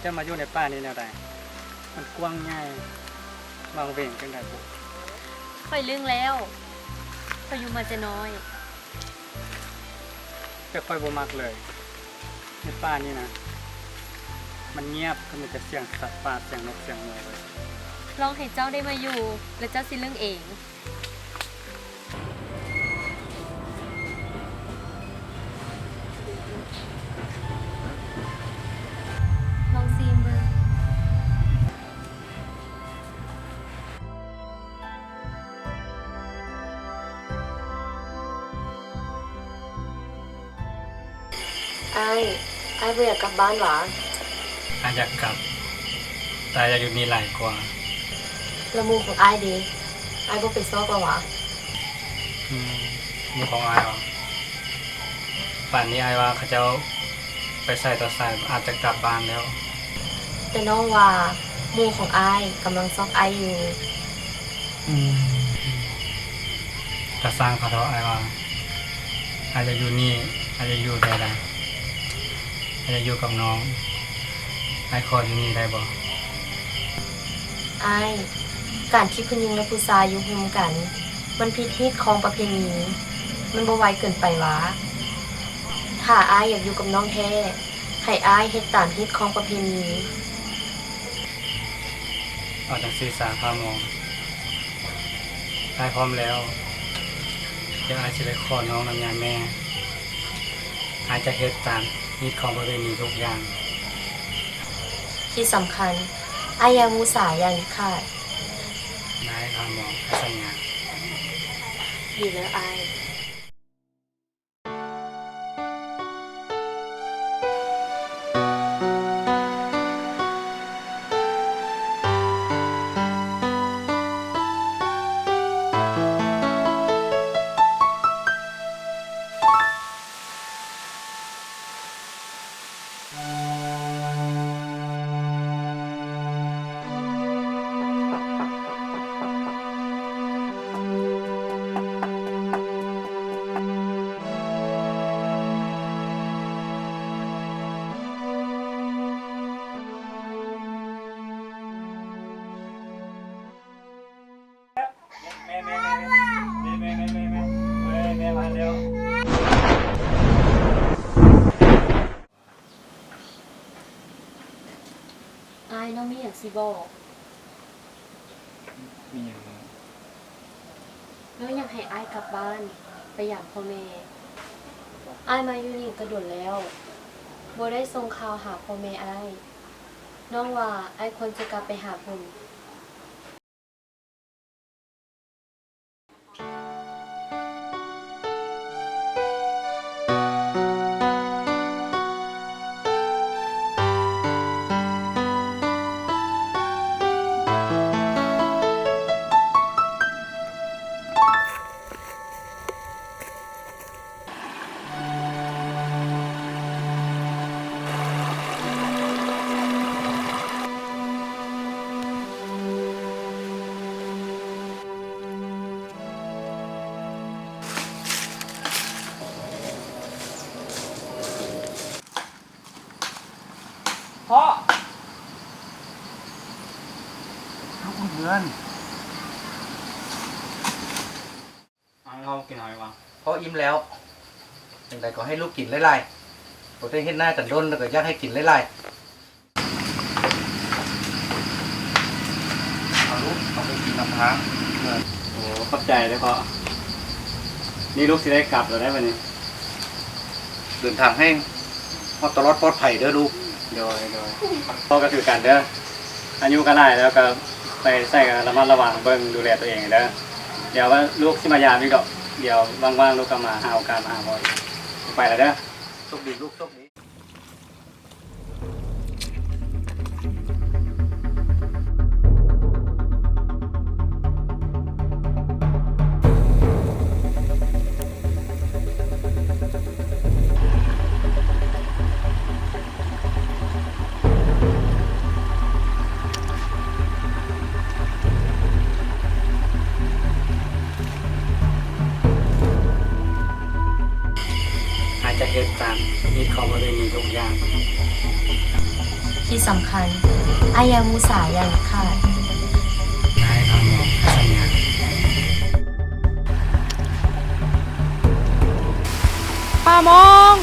จะมาอยู่ในป่านี้แนวใดมันกว้างใหญ่วางเวงจังไดบุ ค่อยลึงแล้วค่อยอยู่มาจะน้อย แต่ค่อยบ่มักเลยในป่านี้นะมันเงียบก็มีแต่เสียงสัตว์ป่าเสียงนกเสียงหนูเลย ลองให้เจ้าได้มาอยู่ และเจ้าสิลึงเอง ลองซีมเบอร์ ไอ้บ่อยากกลับบ้านหวะ อาจจะกลับแต่อยากอยู่นี่หลายกว่า ละมูของไอ้ดีไอ้บ่เป็นซอกแล้วหวะ มือของอายว่ะป่านนี้อายว่าเขาเจ้าไปใส่ต่อใส่อาจจะกลับบ้านแล้ว แต่น้องว่าหมู่ของไอ้กำลังซอกไอ้อยู่ กระสร้างเขาเถอะอายว่าอาจจะอยู่นี่อาจจะอยู่ได้ละอาจจะอยู่กับน้องอายขออยู่นี่ได้บ่ ไอ้การที่ผู้หญิงและผู้ชายอยู่ร่วมกัน มันผิดฮีตของประเพณีมันบ่ไวเกินไปหวะถ้าไอ้อยากอยู่กับน้องแท้ให้ไอ้เฮ็ดตามฮีตของประเพณี เอาจากศีรษะพามองอายพร้อมแล้วเดี๋ยวอายจะไปขอน้องนำยาแม่อายจะเฮ็ดตามนิดของประเพณีทุกอย่าง ที่สำคัญไอ้อยามูสาอย่างขาด นายพามองสัญญา ดีแล้วไอ้ แม่มาเร็ว ไอ้น้องมีอย่างสิบอก มีอย่าง น้องอยากให้ไอ้กลับบ้านไปหยามพ่อแม่ไอ้มาอยู่นี่กระโดดแล้วบ่ได้ส่งข่าวหาพ่อแม่ไอ้น้องว่าไอ้ควรจะกลับไปหาเพิ่น พ่อลูกเพื่อนเรากินหอยวะ พออิ่มแล้วอย่างไรก็ให้ลูกกินไล่ๆผมได้เห็นหน้ากันด้นแล้วก็อยากให้กินไล่ๆเอาลูกเอาไปกินน้ำพัง โอ้ขอบใจเลยพ่อนี่ลูกสิได้กลับแล้วได้วันนี้ เดินทางให้พอตลอดปลอดภัยเด้อลูก โดยพ่อก็คือกันเด้ออายุก็ได้แล้วก็ไปใส่กันระมัดระวังเบิ่งดูแลตัวเองเด้อเดี๋ยวว่าลูกที่มายามนี่ก็เดี๋ยวว่างๆลูกก็มาหาโอกาสมาหาพ่ออีกไปแล้วเด้อ โชคดีลูกโชคดี อาจจะเฮ็ดตามนิดของประเพ ที่สำคัญอายยังมุสาอย่างเด็ดขาด ได้ครับหมอสัญญา ป้ามอง